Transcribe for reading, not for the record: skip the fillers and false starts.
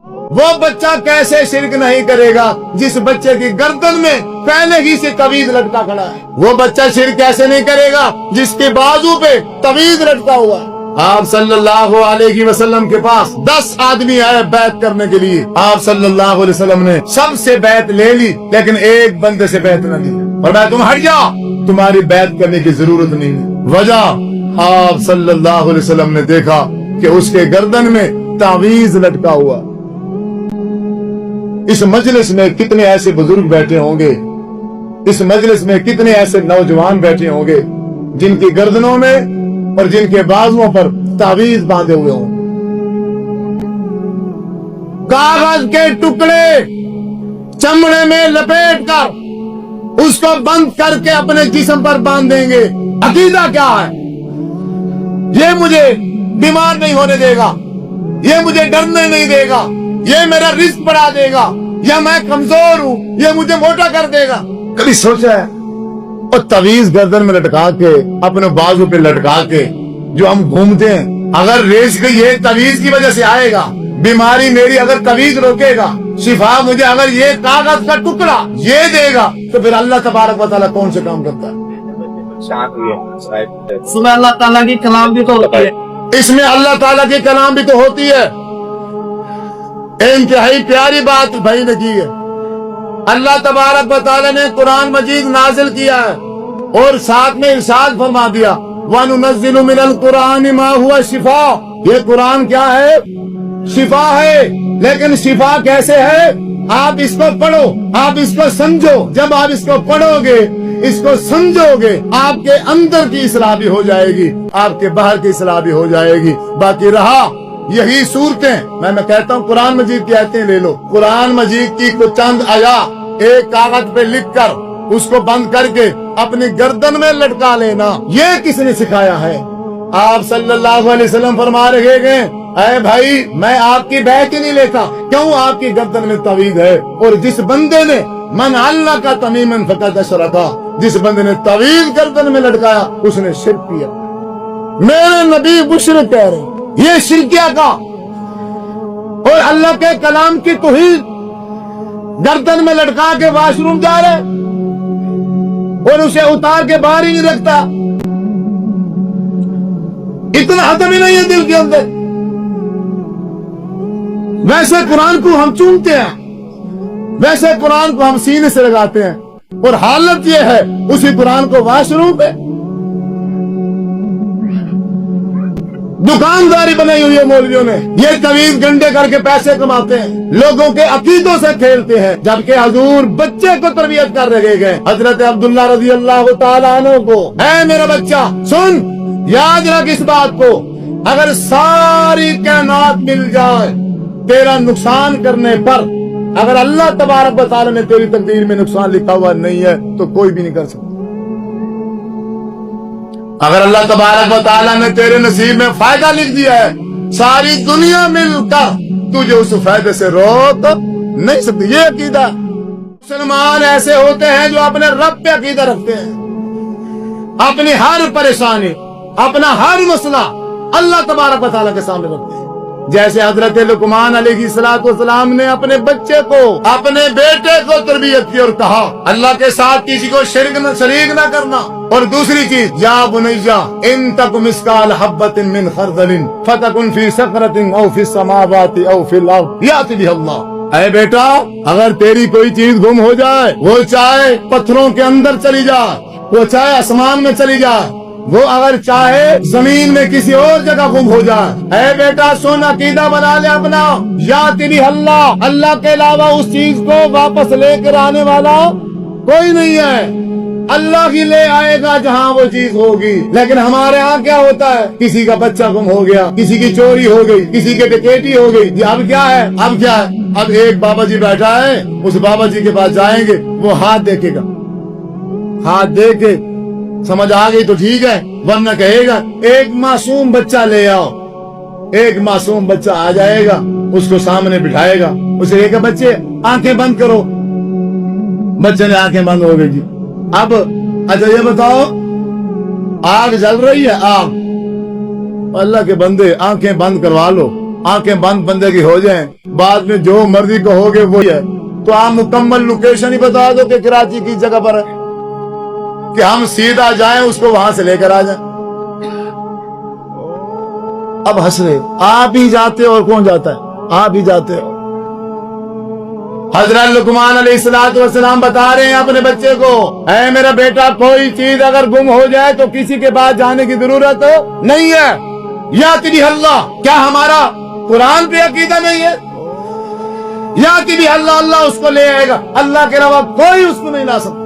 وہ بچہ کیسے شرک نہیں کرے گا جس بچے کی گردن میں پہلے ہی سے تعویذ لٹکا کھڑا ہے؟ وہ بچہ شرک کیسے نہیں کرے گا جس کے بازو پہ تعویذ لٹکا ہوا ہے؟ آپ صلی اللہ علیہ وسلم کے پاس 10 آدمی آئے بیعت کرنے کے لیے، آپ صلی اللہ علیہ وسلم نے سب سے بیعت لے لی، لیکن ایک بندے سے بیعت نہ لی، اور میں تم ہٹ جاؤ، تمہاری بیعت کرنے کی ضرورت نہیں ہے۔ وجہ، آپ صلی اللہ علیہ وسلم نے دیکھا کہ اس کے گردن میں تعویذ لٹکا ہوا۔ اس مجلس میں کتنے ایسے بزرگ بیٹھے ہوں گے، اس مجلس میں کتنے ایسے نوجوان بیٹھے ہوں گے جن کی گردنوں میں اور جن کے بازوؤں پر تعویذ باندھے ہوئے ہوں۔ کاغذ کے ٹکڑے چمڑے میں لپیٹ کر اس کو بند کر کے اپنے جسم پر باندھ دیں گے۔ عقیدہ کیا ہے؟ یہ مجھے بیمار نہیں ہونے دے گا، یہ مجھے ڈرنے نہیں دے گا، یہ میرا رزق بڑھا دے گا، یا میں کمزور ہوں یہ مجھے موٹا کر دے گا۔ کبھی سوچا ہے؟ اور تعویذ گردن میں لٹکا کے اپنے بازو پہ لٹکا کے جو ہم گھومتے ہیں، اگر رزق یہ تعویذ کی وجہ سے آئے گا، بیماری میری اگر تعویذ روکے گا، شفا مجھے اگر یہ کاغذ کا ٹکڑا یہ دے گا، تو پھر اللہ تبارک و تعالیٰ کون سے کام کرتا ہے؟ اس میں اللہ تعالیٰ کی کلام بھی تو ہوتی ہے، اس میں اللہ تعالیٰ کی کلام بھی تو ہوتی ہے۔ انتہائی پیاری بات بھائی نے کی ہے۔ اللہ تبارک و تعالیٰ نے قرآن مجید نازل کیا ہے اور ساتھ میں ارشاد فرما دیا وَنُنَزِّلُ مِنَ الْقُرْآنِ مَا هُوَ شِفَاءٌ، یہ قرآن کیا ہے؟ شفا ہے۔ لیکن شفا کیسے ہے؟ آپ اس کو پڑھو، آپ اس کو سمجھو، جب آپ اس کو پڑھو گے، اس کو سمجھو گے، آپ کے اندر کی اصلاح بھی ہو جائے گی، آپ کے باہر کی اصلاح بھی ہو جائے گی۔ باقی رہا یہی صورتیں، میں کہتا ہوں قرآن مجید کی آیتیں لے لو، قرآن مجید کی کچھ چند آیات ایک کاغذ پہ لکھ کر اس کو بند کر کے اپنی گردن میں لٹکا لینا، یہ کس نے سکھایا ہے؟ آپ صلی اللہ علیہ وسلم فرما رہے ہیں اے بھائی میں آپ کی بیعت ہی نہیں لیتا، کیوں؟ آپ کی گردن میں تعویذ ہے، اور جس بندے نے من علق تمیما فقد اشرک، جس بندے نے تعویذ گردن میں لٹکایا اس نے شرک کیا۔ میرے نبی مشرک کہہ رہے ہیں یہ شرکیہ کا، اور اللہ کے کلام کی توہین گردن میں لٹکا کے واش روم جا رہے اور اسے اتار کے باہر ہی نہیں رکھتا۔ اتنا حدم ہی نہیں ہے دل کے اندر۔ ویسے قرآن کو ہم چومتے ہیں، ویسے قرآن کو ہم سینے سے لگاتے ہیں، اور حالت یہ ہے اسی قرآن کو واش روم پہ دکانداری بنائی ہوئی ہے مولویوں نے، یہ تعویذ گنڈے کر کے پیسے کماتے ہیں، لوگوں کے عقیدوں سے کھیلتے ہیں، جبکہ حضور بچے کو تربیت کر رہے گئے۔ حضرت عبداللہ رضی اللہ تعالیٰ عنہ کو، اے میرا بچہ سن، یاد رکھ اس بات کو، اگر ساری کائنات مل جائے تیرا نقصان کرنے پر، اگر اللہ تبارک و تعالیٰ نے تیری تقدیر میں نقصان لکھا ہوا نہیں ہے تو کوئی بھی نہیں کر سکتا۔ اگر اللہ تبارک و تعالیٰ نے تیرے نصیب میں فائدہ لکھ دیا ہے، ساری دنیا مل کر تجھے اس فائدے سے روک نہیں سکتی۔ یہ عقیدہ، مسلمان ایسے ہوتے ہیں جو اپنے رب پہ عقیدہ رکھتے ہیں، اپنی ہر پریشانی، اپنا ہر مسئلہ اللہ تبارک و تعالیٰ کے سامنے رکھتے ہیں۔ جیسے حضرت لقمان علیہ السلام نے اپنے بچے کو، اپنے بیٹے کو تربیت کی اور کہا اللہ کے ساتھ کسی کو شریک نہ کرنا، اور دوسری چیز یا بنیا ان تک مثقال حبۃ من خردل فتکن فی صخرۃ او فی السماوات او فی الارض یأتی بها اللہ۔ اے بیٹا اگر تیری کوئی چیز گم ہو جائے، وہ چاہے پتھروں کے اندر چلی جائے، وہ چاہے آسمان میں چلی جائے، وہ اگر چاہے زمین میں کسی اور جگہ گم ہو جائے، اے بیٹا سن عقیدہ بنا لے اپنا، یأتی بها اللہ، اللہ کے علاوہ اس چیز کو واپس لے کر آنے والا کوئی نہیں ہے، اللہ ہی لے آئے گا جہاں وہ چیز ہوگی۔ لیکن ہمارے ہاں کیا ہوتا ہے، کسی کا بچہ گم ہو گیا، کسی کی چوری ہو گئی، کسی کی ڈکیتی ہو گئی، اب کیا ہے، اب کیا ہے، اب ایک بابا جی بیٹھا ہے، اس بابا جی کے پاس جائیں گے، وہ ہاتھ دیکھے گا، ہاتھ دے کے سمجھ آ گئی تو ٹھیک ہے، ورنہ کہے گا ایک معصوم بچہ لے آؤ۔ ایک معصوم بچہ آ جائے گا، اس کو سامنے بٹھائے گا، اسے کہے گا بچے آنکھیں بند کرو، بچے نے آنکھیں بند ہو گئی جی۔ اب اچھا یہ بتاؤ آگ جل رہی ہے، آگ، اللہ کے بندے آنکھیں بند کروا لو، آنکھیں بند بندے کی ہو جائیں، بعد میں جو مرضی کہو گے وہی ہے، تو آپ مکمل لوکیشن ہی بتا دو کہ کراچی کی جگہ پر ہے، کہ ہم سیدھا جائیں اس کو وہاں سے لے کر آ جائیں۔ اب ہنس رہے، آپ ہی جاتے اور کون جاتا ہے؟ آپ ہی جاتے ہو۔ حضرت لقمان علیہ السلام بتا رہے ہیں اپنے بچے کو، اے میرا بیٹا، کوئی چیز اگر گم ہو جائے تو کسی کے پاس جانے کی ضرورت نہیں ہے، یا تیری اللہ، کیا ہمارا قرآن پہ عقیدہ نہیں ہے؟ یا تیری اللہ، اللہ اس کو لے آئے گا، اللہ کے علاوہ کوئی اس کو نہیں لا سکتا۔